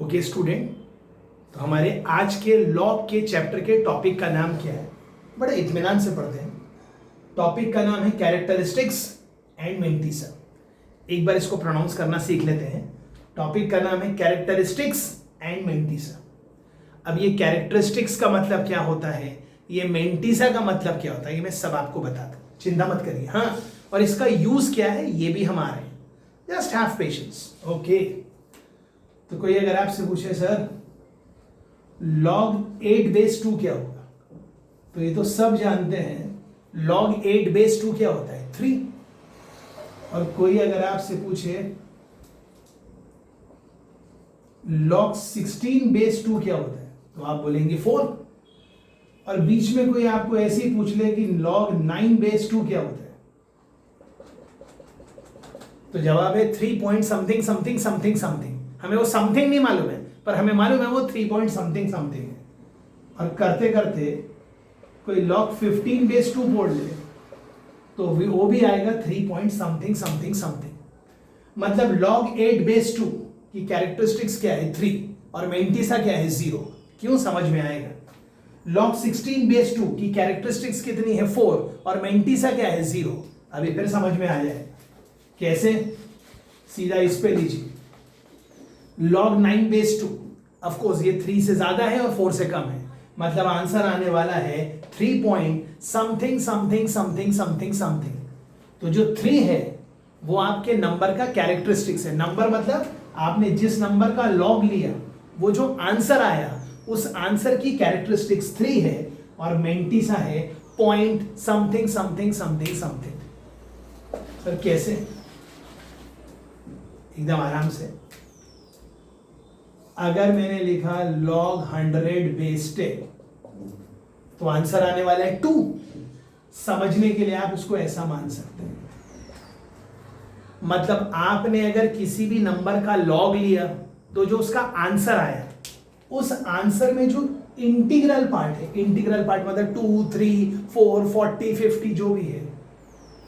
Okay student, तो हमारे आज के लॉग के चैप्टर के टॉपिक का नाम क्या है? बड़े इत्मीनान से पढ़ते हैं। टॉपिक का नाम है कैरेक्टरिस्टिक्स एंड मेंटिसा। एक बार इसको प्रोनाउंस करना सीख लेते हैं। टॉपिक का नाम है कैरेक्टरिस्टिक्स एंड मेंटिसा। अब ये कैरेक्टरिस्टिक्स का मतलब क्या होता है, ये मेंटिसा का मतलब क्या होता है, ये मैं सब आपको बताता हूं, चिंता मत करिए। हाँ, और इसका यूज क्या है ये भी हम आ रहे हैं। Just have patience. ओके, तो कोई अगर आपसे पूछे सर log 8 बेस 2 क्या होगा, तो ये तो सब जानते हैं log 8 बेस 2 क्या होता है, 3। और कोई अगर आपसे पूछे log 16 बेस 2 क्या होता है, तो आप बोलेंगे 4। और बीच में कोई आपको ऐसे ही पूछ ले कि log 9 बेस 2 क्या होता है, तो जवाब है 3 point something something something something. हमें वो समथिंग नहीं मालूम है, पर हमें मालूम है वो 3 पॉइंट समथिंग समथिंग है। और करते करते कोई log 15 बेस 2 बोल ले तो वो भी आएगा 3 पॉइंट समथिंग समथिंग समथिंग। मतलब log 8 बेस 2 की कैरेक्टरिस्टिक्स क्या है, 3, और मेंटिसा क्या है, 0। क्यों, समझ में आएगा। log 16 बेस 2 की कैरेक्टरिस्टिक्स कितनी है, 4, और मेंटिसा क्या है, 0। अभी फिर समझ में आ जाए कैसे, सीधा इस पे लीजिए। log 9 बेस 2, ऑफ कोर्स ये 3 से ज्यादा है और 4 से कम है, मतलब आंसर आने वाला है 3 point something something something something something. तो जो 3 है वो आपके नंबर का कैरेक्टरिस्टिक्स है। नंबर मतलब आपने जिस नंबर का लॉग लिया वो जो आंसर आया उस आंसर की कैरेक्टरिस्टिक्स 3 है, और मेंटिसा है point something something something something. Sir कैसे, एकदम आराम से। अगर मैंने लिखा log 100 बेस 10 तो आंसर आने वाला है 2। समझने के लिए आप उसको ऐसा मान सकते हैं, मतलब आपने अगर किसी भी नंबर का log लिया तो जो उसका आंसर आया उस आंसर में जो इंटीग्रल पार्ट है, इंटीग्रल पार्ट मतलब 2, 3, 4, 40, 50 जो भी है,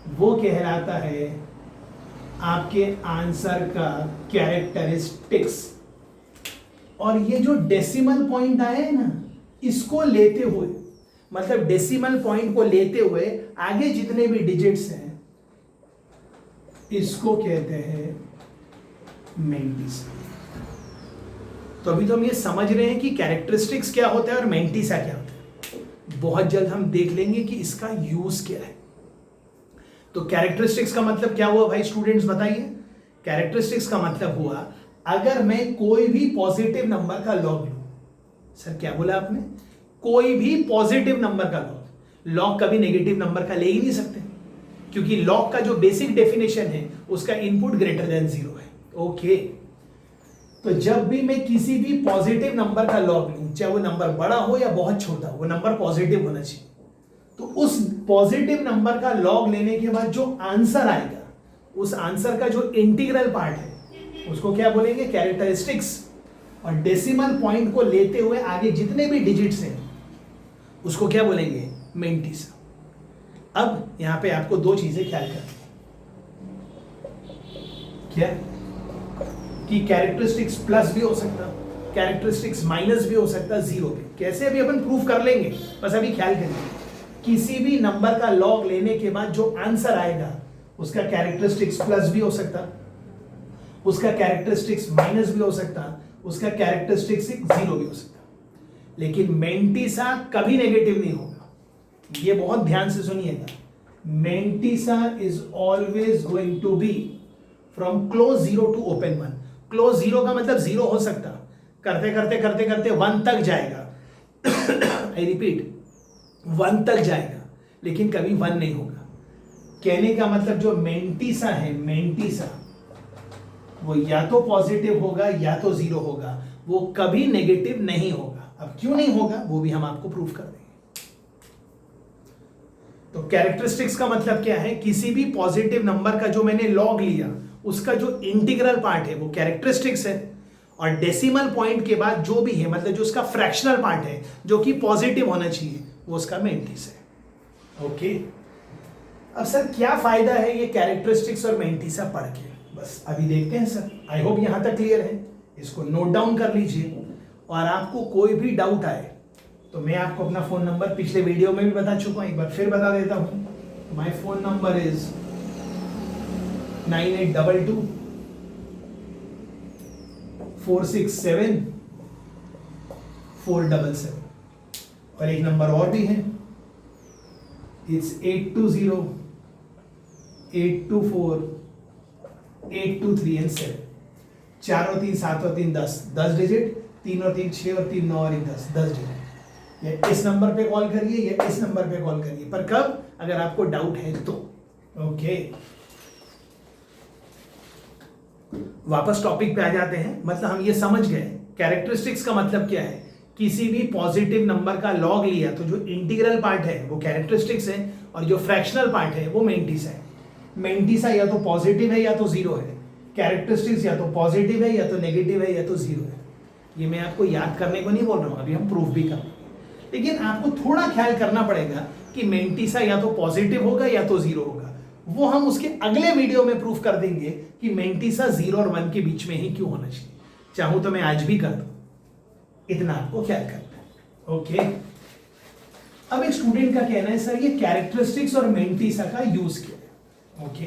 वो कहलाता है आपके आंसर का कैरेक्टरिस्टिक्स। और ये जो डेसिमल पॉइंट आया है ना, इसको लेते हुए, मतलब डेसिमल पॉइंट को लेते हुए आगे जितने भी डिजिट्स हैं इसको कहते हैं मेंटिसा। तो अभी तो हम ये समझ रहे हैं कि कैरेक्टरिस्टिक्स क्या होता है और मेंटिसा क्या होता है। बहुत जल्द हम देख लेंगे कि इसका यूज क्या है। तो कैरेक्टरिस्टिक्स का मतलब क्या हुआ भाई स्टूडेंट्स बताइए। कैरेक्टरिस्टिक्स का मतलब हुआ अगर मैं कोई भी पॉजिटिव नंबर का लॉग लूं। सर क्या बोला आपने, कोई भी पॉजिटिव नंबर का लॉग। लॉग कभी नेगेटिव नंबर का ले ही नहीं सकते, क्योंकि लॉग का जो बेसिक डेफिनेशन है उसका इनपुट ग्रेटर देन 0 है। ओके, तो जब भी मैं किसी भी पॉजिटिव नंबर का लॉग लूं, चाहे वो नंबर बड़ा हो या बहुत छोटा हो, वो नंबर पॉजिटिव होना चाहिए। तो उस पॉजिटिव नंबर का लॉग लेने के बाद जो आंसर आएगा, उस आंसर का जो इंटीग्रल पार्ट है उसको क्या बोलेंगे, कैरेक्टरिस्टिक्स। और डेसिमल पॉइंट को लेते हुए आगे जितने भी डिजिट्स हैं उसको क्या बोलेंगे, मेंटिसा। अब यहां पे आपको दो चीजें ख्याल करनी, क्या कि कैरेक्टरिस्टिक्स प्लस भी हो सकता, कैरेक्टरिस्टिक्स माइनस भी हो सकता, 0 पे। कैसे, अभी अपन प्रूफ कर लेंगे, बस अभी ख्याल करिए। किसी भी नंबर का लॉग लेने के बाद जो आंसर आएगा उसका कैरेक्टरिस्टिक्स प्लस भी हो सकता, उसका कैरेक्टरिस्टिक्स माइनस भी हो सकता, उसका कैरेक्टरिस्टिक्स 0 भी हो सकता। लेकिन मेंटिसा कभी नेगेटिव नहीं होगा, ये बहुत ध्यान से सुनिएगा। Mantissa is always going to be from close 0 to open 1। Close 0 का मतलब 0 हो सकता, करते करते करते करते 1 तक जाएगा। आई रिपीट, 1 तक जाएगा, लेकिन कभी 1 नहीं होगा। कहने का मतलब जो मेंटिसा है, मेंटिसा वो या तो पॉजिटिव होगा या तो 0 होगा, वो कभी नेगेटिव नहीं होगा। अब क्यों नहीं होगा वो भी हम आपको प्रूफ कर देंगे। तो कैरेक्टरिस्टिक्स का मतलब क्या है, किसी भी पॉजिटिव नंबर का जो मैंने लॉग लिया उसका जो इंटीग्रल पार्ट है वो कैरेक्टरिस्टिक्स है, और डेसिमल पॉइंट के बाद जो भी है, मतलब जो उसका फ्रैक्शनल पार्ट है जो कि पॉजिटिव होना चाहिए, वो उसका मेंटिसा है। ओके, अब सर क्या फायदा है ये कैरेक्टरिस्टिक्स और मेंटिसा पढ़ के, बस अभी देखते हैं सर। आई होप यहां तक क्लियर है। इसको नोट डाउन कर लीजिए, और आपको कोई भी डाउट आए तो मैं आपको अपना फोन नंबर पिछले वीडियो में भी बता चुका हूं, एक बार फिर बता देता हूं। माय फोन नंबर इज 9822 467 477, और एक नंबर और भी है, इट्स 820 824 823 एंड 7। 4 और 3 7 और 3 10 10 डिजिट, 3 और 3 6 और 3 9 और 1 10 10 डिजिट। या इस नंबर पे कॉल करिए या इस नंबर पे कॉल करिए, पर कब, अगर आपको डाउट है तो। ओके, वापस टॉपिक पे आ जाते हैं। मतलब हम ये समझ गए कैरेक्टरिस्टिक्स का मतलब क्या है। किसी भी पॉजिटिव नंबर का लॉग लिया तो जो इंटीग्रल पार्ट है वो कैरेक्टरिस्टिक्स है, और जो फ्रैक्शनल पार्ट है वो मेंटिसा है। मेंटिसा या तो पॉजिटिव है या तो जीरो है, कैरेक्टरिस्टिक्स या तो पॉजिटिव है या तो नेगेटिव है या तो जीरो है। ये मैं आपको याद करने को नहीं बोल रहा हूं, अभी हम प्रूफ भी करेंगे, लेकिन आपको थोड़ा ख्याल करना पड़ेगा कि मेंटिसा या तो पॉजिटिव होगा या तो जीरो होगा। वो हम उसके अगले वीडियो में प्रूफ कर देंगे कि मेंटिसा 0 और 1 के बीच में ही क्यों होना चाहिए। चाहूं तो मैं आज भी कर दूं, इतना आपको ख्याल करना है। ओके, अब एक स्टूडेंट का कहना है सर ये कैरेक्टरिस्टिक्स और मेंटिसा का यूज क्या है। ओके,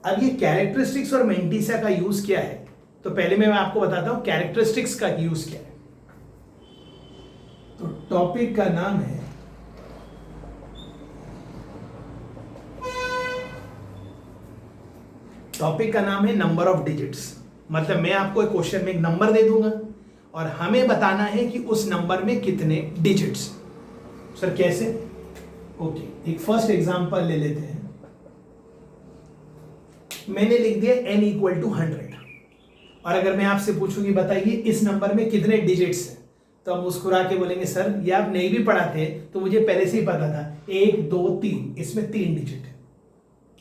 अब ये कैरेक्टरिस्टिक्स और मेंटिसा का यूज क्या है, तो पहले मैं आपको बताता हूं कैरेक्टरिस्टिक्स का यूज क्या है। तो टॉपिक का नाम है नंबर ऑफ डिजिट्स। मतलब मैं आपको एक क्वेश्चन में एक नंबर दे दूंगा और हमें बताना है कि उस नंबर में कितने डिजिट्स। सर कैसे? ओके, एक फर्स्ट एग्जांपल ले लेते हैं। मैंने लिख दिया n इक्वल टू 100, और अगर मैं आपसे पूछूं कि बताइए इस नंबर में कितने डिजिट्स हैं, तो आप मुस्कुरा के बोलेंगे सर ये आप नहीं भी पढ़ाते तो मुझे पहले से ही पता था, 1 2 3, इसमें 3 डिजिट है।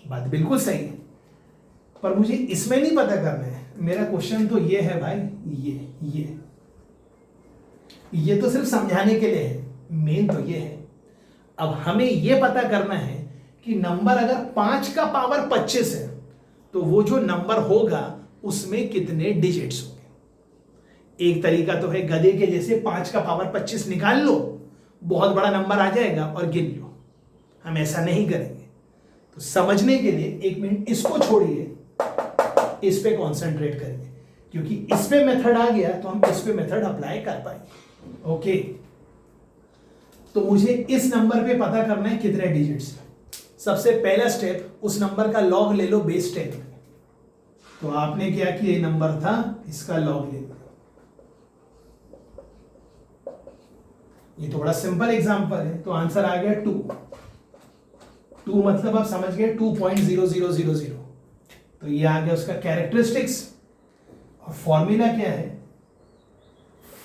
बात बिल्कुल सही है, पर मुझे इसमें नहीं पता करना है। मेरा क्वेश्चन तो ये है भाई, ये तो सिर्फ समझाने के लिए है, मेन तो ये है। अब हमें ये पता करना है कि नंबर अगर 5 का पावर 25 है तो वो जो नंबर होगा उसमें कितने डिजिट्स होंगे। एक तरीका तो है गधे के जैसे 5 का पावर 25 निकाल लो, बहुत बड़ा नंबर आ जाएगा और गिन लो। हम ऐसा नहीं करेंगे। तो समझने के लिए एक मिनट इसको छोड़िए, इस पे कॉन्सेंट्रेट करेंगे, क्योंकि इस पे मेथड आ गया तो हम इस पे मेथड अप्लाई कर पाएंगे। ओके, तो मुझे इस नंबर पे पता करना है कितने डिजिट्स हैं। सबसे पहला स्टेप, उस नंबर का लॉग ले लो बेस 10 में। तो आपने क्या किया, ये नंबर था, इसका लॉग ले लो। ये तो बड़ा सिंपल एग्जांपल है, तो आंसर आ गया 2 मतलब आप समझ गए 2.0000। तो ये आ गया उसका कैरेक्टरिस्टिक्स। और फॉर्मूला क्या है?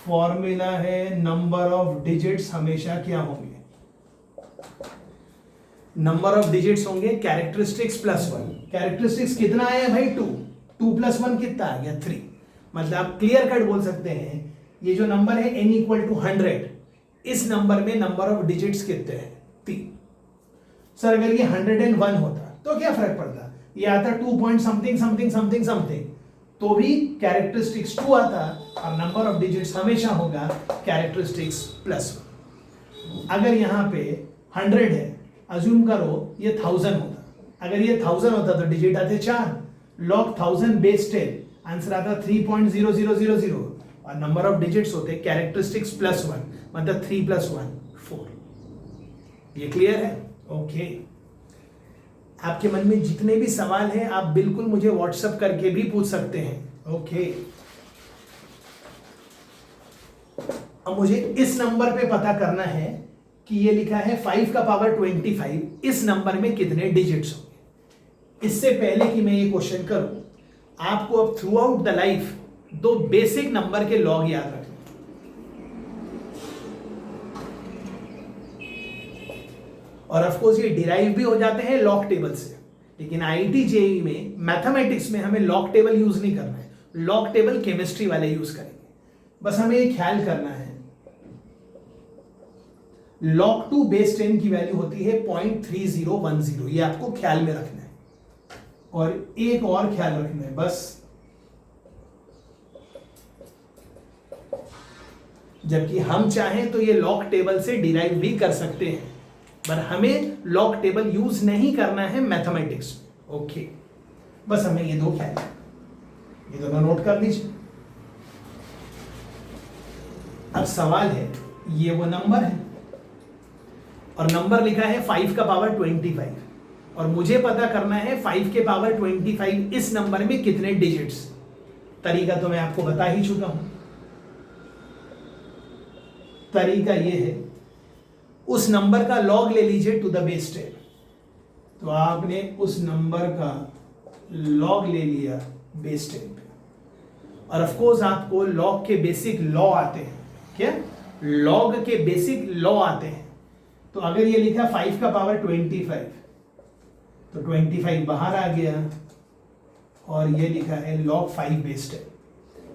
फॉर्मूला है नंबर ऑफ डिजिट्स हमेशा क्या होंगे, नंबर ऑफ डिजिट्स होंगे कैरेक्टरिस्टिक्स प्लस 1। कैरेक्टरिस्टिक्स कितना आया भाई? 2 प्लस 1 कितना आ गया? 3। मतलब आप क्लियर कट बोल सकते हैं ये जो नंबर है n इक्वल टू 100, इस नंबर में नंबर ऑफ डिजिट्स कितने हैं? 3। सर अगर ये 101 होता तो क्या फर्क पड़ता, ये आता 2 point something something something something, तो भी कैरेक्टरिस्टिक्स 2 आता और नंबर ऑफ डिजिट्स हमेशा होगा कैरेक्टरिस्टिक्स प्लस 1। अगर यहां पे 100 है, अज्यूम करो ये 1000 होता, अगर ये 1000 होता तो डिजिट आते 4, लॉग 1000 बेस 10, आंसर आता 3.0000, और नंबर ऑफ डिजिट्स होते कैरेक्टरिस्टिक्स प्लस 1, मतलब 3 + 1 4। ये क्लियर है? ओके, आपके मन में जितने भी सवाल हैं आप बिल्कुल मुझे व्हाट्सएप करके भी पूछ सकते हैं। ओके, अब मुझे इस नंबर पे पता करना है कि ये लिखा है 5 का पावर 25, इस नंबर में कितने डिजिट्स होंगे। इससे पहले कि मैं ये क्वेश्चन करूं, आपको अब through out the life 2 basic number के लॉग याद रखना। और ऑफ कोर्स ये डिराइव भी हो जाते हैं लॉग टेबल से, लेकिन आईआईटी जेईई में मैथमेटिक्स में हमें लॉग टेबल यूज नहीं करना है, लॉग टेबल केमिस्ट्री वाले यूज करेंगे। बस हमें ये ख्याल करना है log 2 बेस 10 की वैल्यू होती है 0.3010, ये आपको ख्याल में रखना है। और एक और ख्याल रखना है, बस जबकि हम चाहें तो ये लॉग टेबल से डिराइव भी कर सकते हैं, पर हमें लॉग टेबल यूज नहीं करना है मैथमेटिक्स। ओके, बस हमें ये दो ख्याल, ये दोनों नोट कर लीजिए। अब सवाल है, ये वो नंबर है और नंबर लिखा है 5 का पावर 25, और मुझे पता करना है 5 के पावर 25 इस नंबर में कितने डिजिट्स। तरीका तो मैं आपको बता ही चुका हूं। तरीका ये है, उस नंबर का लॉग ले लीजिए टू द बेस 10। तो आपने उस नंबर का लॉग ले लिया बेस 10 पे, और ऑफ कोर्स आपको लॉग के बेसिक लॉ आते हैं। क्या? लॉग के बेसिक लॉ आते हैं। तो अगर ये लिखा 5 का पावर 25, तो 25 बाहर आ गया, और ये लिखा है log 5 बेस 10,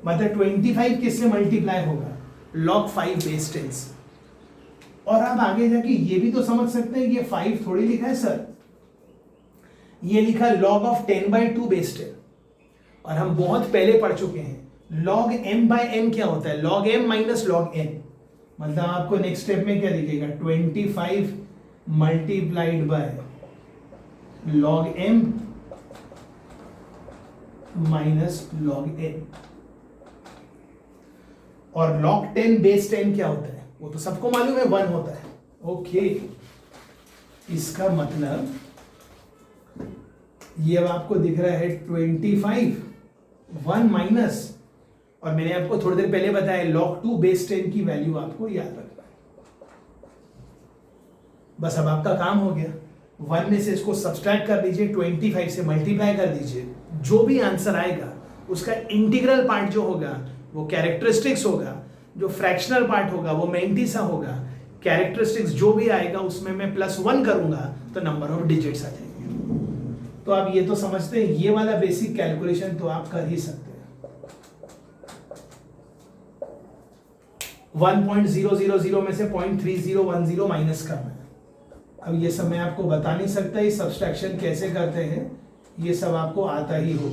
मतलब 25 किससे मल्टीप्लाई होगा? log 5 बेस 10 से। और आप आगे जाके ये भी तो समझ सकते हैं कि ये 5 थोड़ी लिखा है सर, ये लिखा log of 10/2 बेस 10, और हम बहुत पहले पढ़ चुके हैं log m/n क्या होता है? log m minus log n। मतलब आपको नेक्स्ट स्टेप में क्या दिखेगा? 25 multiplied by log m minus log n। और log 10 बेस 10 क्या होता है? वो तो सबको मालूम है, 1 होता है। ओके, इसका मतलब ये अब आपको दिख रहा है 25 1 माइनस, और मैंने आपको थोड़ी देर पहले बताया log 2 बेस 10 की वैल्यू आपको याद रखना है। बस अब आपका काम हो गया, 1 में से इसको सब्सट्रैक्ट कर लीजिए, 25 से मल्टीप्लाई कर दीजिए, जो भी आंसर आएगा उसका इंटीग्रल पार्ट जो होगा वो कैरेक्टरिस्टिक्स होगा, जो फ्रैक्शनल पार्ट होगा वो मेंटिसा होगा। कैरेक्टरिस्टिक्स जो भी आएगा उसमें मैं +1 करूंगा तो नंबर ऑफ डिजिट्स आ जाएंगे। तो आप ये तो समझते हैं, ये वाला बेसिक कैलकुलेशन तो आप कर ही सकते हैं। 1.000 में से 0.3010 माइनस करना है। अब ये सब मैं आपको बता नहीं सकता, ये सब्सट्रैक्शन कैसे करते हैं, ये सब आपको आता ही हो।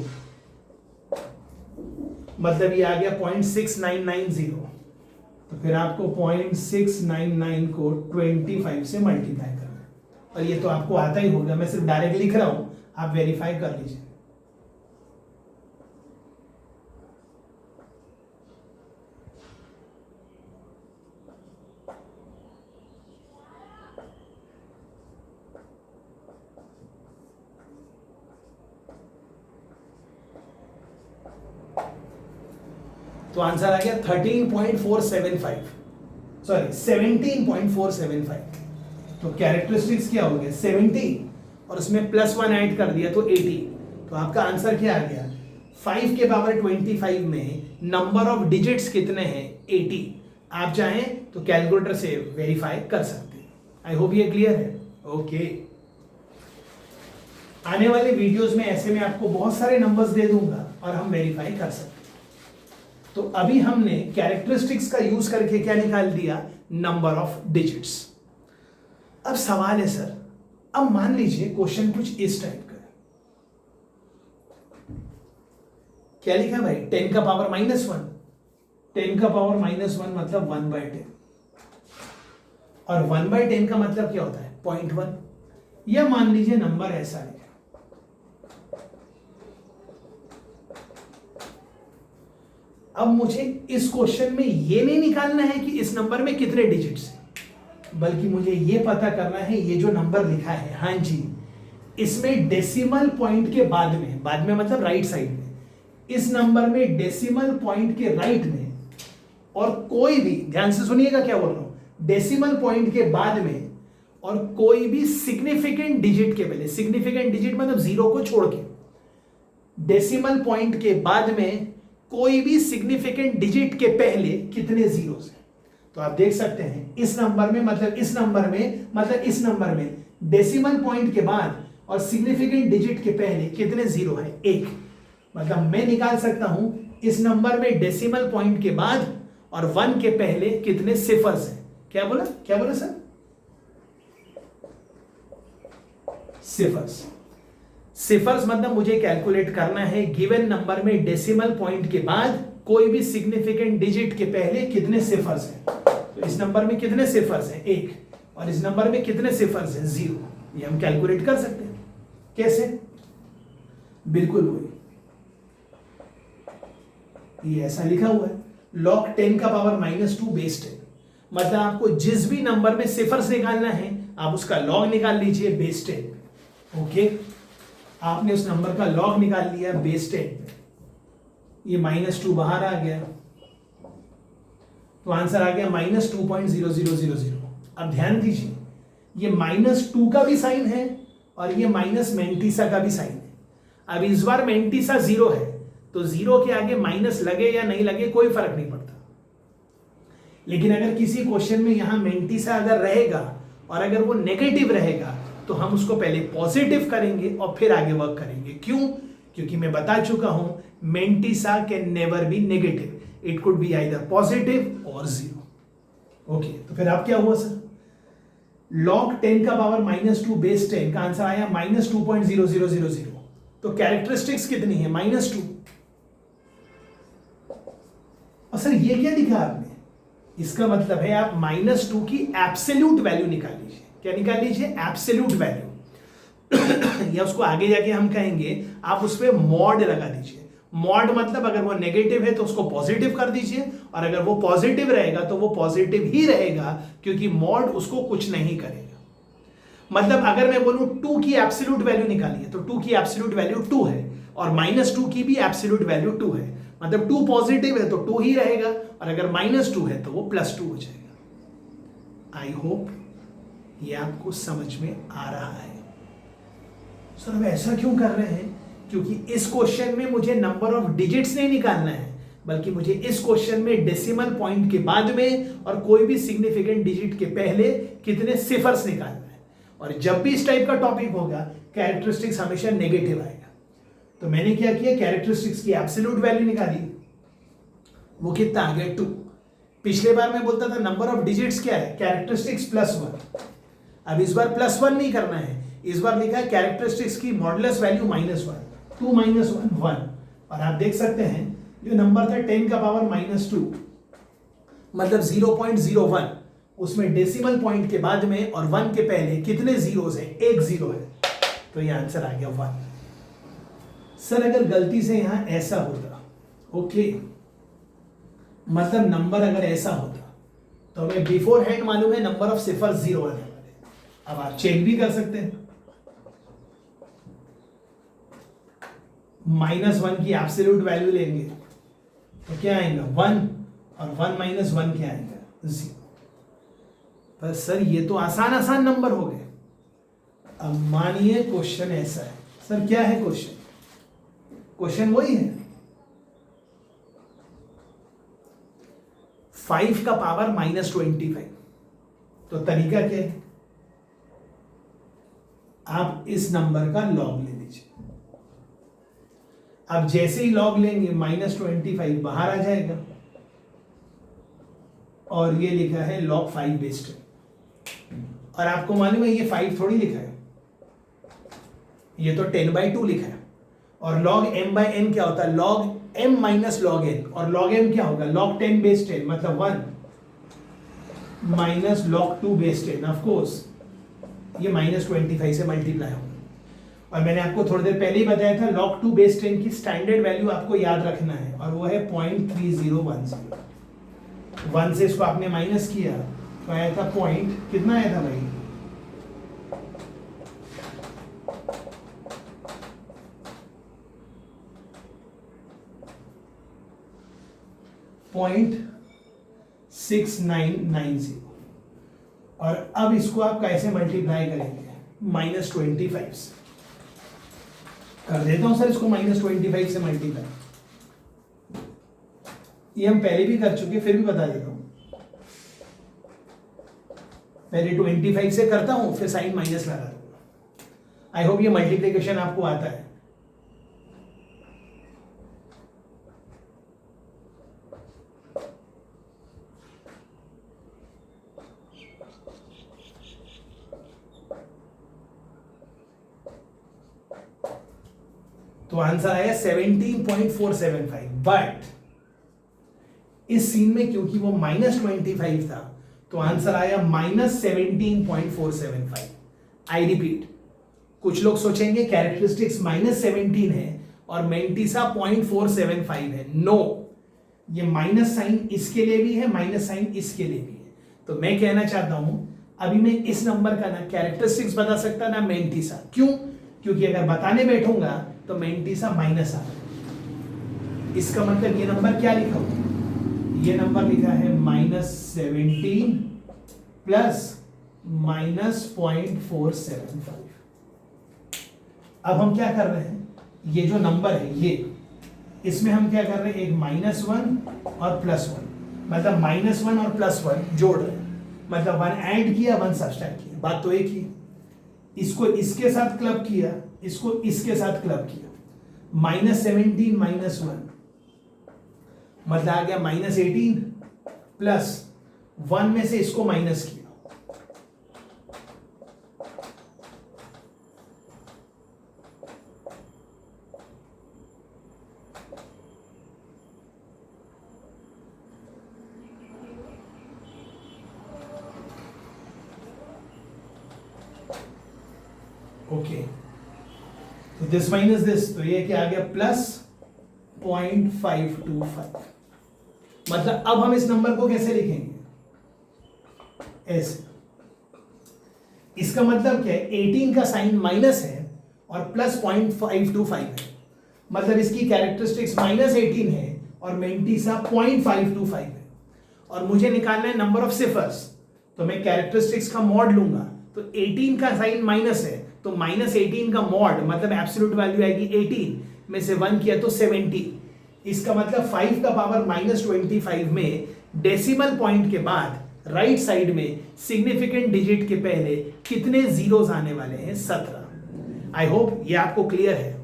मतलब ये आ गया 0.6990, तो फिर आपको 0.699 को 25 से मल्टीप्लाई करना है, और ये तो आपको आता ही होगा, मैं सिर्फ डायरेक्ट लिख रहा हूं, आप वेरीफाई कर लीजिए। तो आंसर आ गया 13.475, सॉरी 17.475। तो कैरेक्टरिस्टिक्स क्या हो गया? 70, और उसमें +1 ऐड कर दिया तो 80। तो आपका आंसर क्या आ गया? 5 के पावर 25 में नंबर ऑफ डिजिट्स कितने हैं? 80। आप चाहें तो कैलकुलेटर से वेरीफाई कर सकते हैं। आई होप ये क्लियर है। ओके, आने वाले वीडियोस में ऐसे में आपको बहुत सारे नंबर्स दे दूंगा और हम वेरीफाई कर सकते हैं। तो अभी हमने कैरेक्टरिस्टिक्स का यूज करके क्या निकाल दिया? Number of digits. अब सवाल है सर, अब मान लीजिए क्वेश्चन कुछ इस टाइप का है। क्या लिखा है भाई? 10 का पावर -1। 10 का पावर -1 मतलब 1/10, और 1/10 का मतलब क्या होता है? 0.1। या मान लीजिए नंबर ऐसा है, अब मुझे इस क्वेश्चन में ये नहीं निकालना है कि इस नंबर में कितने डिजिट्स हैं, बल्कि मुझे ये पता करना है ये जो नंबर लिखा है, हाँ जी, इसमें डेसिमल पॉइंट के बाद में मतलब राइट साइड में, इस नंबर में डेसिमल पॉइंट के राइट में, और कोई भी, ध्यान से सुनिएगा क्या बोल रहा हूं, डेसिमल पॉइंट के बाद में और कोई भी सिग्निफिकेंट डिजिट के पहले, सिग्निफिकेंट डिजिट मतलब 0 को छोड़ के, डेसिमल पॉइंट के बाद में कोई भी सिग्निफिकेंट डिजिट के पहले कितने जीरोस हैं। तो आप देख सकते हैं इस नंबर में मतलब इस नंबर में डेसिमल पॉइंट के बाद और सिग्निफिकेंट डिजिट के पहले कितने जीरो हैं? 1। मतलब मैं निकाल सकता हूं इस नंबर में डेसिमल पॉइंट के बाद और 1 के पहले कितने सिफर्स हैं। क्या बोला सर? सिफर्स मतलब मुझे कैलकुलेट करना है गिवन नंबर में डेसिमल पॉइंट के बाद कोई भी सिग्निफिकेंट डिजिट के पहले कितने सिफर्स हैं। तो इस नंबर में कितने सिफर्स हैं, 1, और इस नंबर में कितने सिफर्स हैं, 0। ये हम कैलकुलेट कर सकते हैं। कैसे, बिल्कुल वही, ये ऐसा लिखा हुआ है log 10 का पावर -2 बेस 10। मतलब आपको जिस भी नंबर में सिफर्स निकालना है आप उसका लॉग निकाल लीजिए बेस 10। ओके, आपने उस नंबर का लॉग निकाल लिया बेस 10 पे, ये -2 बाहर आ गया, तो आंसर आ गया -2.0000। अब ध्यान दीजिए, ये -2 का भी साइन है और ये माइनस मेंटीसा का भी साइन है। अब इस बार मेंटीसा 0 है, तो 0 के आगे माइनस लगे या नहीं लगे कोई फर्क नहीं पड़ता। लेकिन अगर किसी क्वेश्चन में यहां मेंटीसा अगर रहेगा और अगर वो नेगेटिव रहेगा तो हम उसको पहले पॉजिटिव करेंगे और फिर आगे वर्क करेंगे। क्यों? क्योंकि मैं बता चुका हूं mantissa can never be negative, it could be either positive और 0। ओके, तो फिर आप क्या हुआ सर, log 10 का पावर -2 बेस 10 का आंसर आया -2.0000। तो कैरेक्टरिस्टिक्स कितनी है, -2। और सर ये क्या लिखा आपने, इसका मतलब है आप -2 की एब्सोल्यूट वैल्यू निकाल लीजिए। क्या निकाल लीजिए, एब्सोल्यूट वैल्यू या उसको आगे जाके हम कहेंगे आप उस पर मॉड लगा दीजिए। मॉड मतलब अगर वो नेगेटिव है तो उसको पॉजिटिव कर दीजिए, और अगर वो पॉजिटिव रहेगा तो वो पॉजिटिव ही रहेगा, क्योंकि मॉड उसको कुछ नहीं करेगा। मतलब अगर मैं बोलूं 2 की एब्सोल्यूट वैल्यू निकालिए तो 2 की एब्सोल्यूट वैल्यू 2 है, और -2 की भी एब्सोल्यूट वैल्यू 2 है। मतलब 2 पॉजिटिव है तो 2 ही रहेगा, और अगर -2 है तो वो +2 हो जाएगा। आई होप ये आपको समझ में आ रहा है। सर अब ऐसा क्यों कर रहे हैं, क्योंकि इस क्वेश्चन में मुझे नंबर ऑफ डिजिट्स नहीं निकालना है, बल्कि मुझे इस क्वेश्चन में डेसिमल पॉइंट के बाद में और कोई भी सिग्निफिकेंट डिजिट के पहले कितने सिफर्स निकालना है। और जब भी इस टाइप का टॉपिक होगा कैरेक्टरिस्टिक्स हमेशा नेगेटिव आएगा। तो मैंने क्या किया, कैरेक्टरिस्टिक्स की एब्सोल्यूट वैल्यू निकाली, वो कितना आ गया 2। पिछले बार मैं बोलता था नंबर ऑफ डिजिट्स क्या है, कैरेक्टरिस्टिक्स +1। अब इस बार +1 नहीं करना है, इस बार लिखा है कैरेक्टरिस्टिक्स की मॉडुलस वैल्यू -1, 2 - 1 1। और आप देख सकते हैं जो नंबर था 10 का पावर -2 मतलब 0.01, उसमें डेसिमल पॉइंट के बाद में और 1 के पहले कितने जीरोस हैं, 1 0 है, तो ये आंसर आ गया 1। सर अगर गलती से यहां ऐसा होता, ओके, मतलब नंबर अगर ऐसा होता तो हमें बिफोर हैंड मालूम है नंबर ऑफ सिफर 0 आने वाले। अब आप चेक भी कर सकते हैं, -1 की एब्सोल्यूट वैल्यू लेंगे तो क्या आएगा 1, और 1 - 1 क्या आएगा 0। पर सर ये तो आसान आसान नंबर हो गए। अब मानिए क्वेश्चन ऐसा है, सर क्या है क्वेश्चन, क्वेश्चन वही है 5 का पावर -25। तो तरीका क्या है, आप इस नंबर का लॉग ले लीजिए। अब जैसे ही लॉग लेंगे -25 बाहर आ जाएगा, और ये लिखा है log 5 बेस 10। और आपको मालूम है ये 5 थोड़ी लिखा है, ये तो 10/2 लिखा है। और log m/n क्या होता है, log m - log n, और log m क्या होगा, log 10 बेस 10 मतलब 1 - log 2 बेस 10। ऑफ कोर्स ये -25 से मल्टीप्लाई होगा। और मैंने आपको थोड़ी देर पहले ही बताया था log 2 बेस 10 की स्टैंडर्ड वैल्यू आपको याद रखना है, और वो है 0.3010। 1 से इसको आपने माइनस किया तो आया था पॉइंट, कितना आया था भाई, .6990। और अब इसको आप कैसे मल्टीप्लाई करेंगे, -25 से कर देता हूं सर, इसको -25 से मल्टीप्लाई, ये हम पहले भी कर चुके, फिर भी बता देता हूं। पहले 25 से करता हूं, फिर साइन माइनस लगा दूंगा। आई होप ये मल्टीप्लिकेशन आपको आता है। तो आंसर आया 17.475। बट इस सीन में क्योंकि वो -25 था तो आंसर आया -17.475। आई रिपीट, कुछ लोग सोचेंगे कैरेक्टरिस्टिक्स -17 है और मेंटिसा 0.475 है। नो, ये माइनस साइन इसके लिए भी है, माइनस साइन इसके लिए भी है। तो मैं कहना चाहता हूं अभी मैं इस नंबर का ना कैरेक्टरिस्टिक्स बता सकता ना मेंटिसा। क्यों? क्योंकि अगर बताने बैठूंगा तो मेंटिसा माइनस आ, इसका मतलब ये नंबर क्या लिखा हुआ, ये नंबर लिखा है -17 प्लस -0.475। अब हम क्या कर रहे हैं, ये जो नंबर है ये, इसमें हम क्या कर रहे हैं, एक -1 और +1, मतलब -1 और +1 जोड़ रहे हैं, मतलब 1 ऐड किया 1 सब्ट्रैक्ट किया, बात तो एक ही। इसको इसके साथ क्लब किया, इसको इसके साथ क्लब किया, -17 -1 मतलब आ गया -18 प्लस 1 में से इसको माइनस किया, ओके। तो दिस माइनस दिस, तो ये क्या आ गया +0.525। मतलब अब हम इस नंबर को कैसे लिखेंगे, ऐसे। इसका मतलब क्या है, 18 का साइन माइनस है और +0.525 है, मतलब इसकी कैरेक्टरिस्टिक्स -18 है और मेंटिसा 0.525 है। और मुझे निकालना है नंबर ऑफ सिफर्स, तो मैं कैरेक्टरिस्टिक्स का मॉड लूंगा, तो 18 का साइन माइनस है तो -18 का मॉड मतलब एब्सोल्यूट वैल्यू आएगी 18 में से 1 किया तो 70। इसका मतलब 5 का पावर -25 में डेसिमल पॉइंट के बाद राइट साइड में सिग्निफिकेंट डिजिट के पहले कितने जीरोस आने वाले हैं, 17। आई होप ये आपको क्लियर है।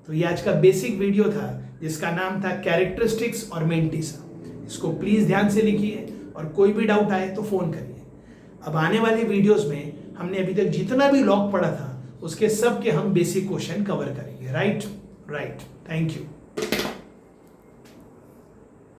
तो ये आज का बेसिक वीडियो था जिसका नाम था कैरेक्टरिस्टिक्स और मेंटिसा। इसको प्लीज ध्यान से लिखिए और कोई भी डाउट आए तो फोन करिए। अब आने वाले वीडियोस में हमने अभी तक जितना भी लॉग पढ़ा था उसके सब के हम बेसिक क्वेश्चन कवर करेंगे। Right, thank you.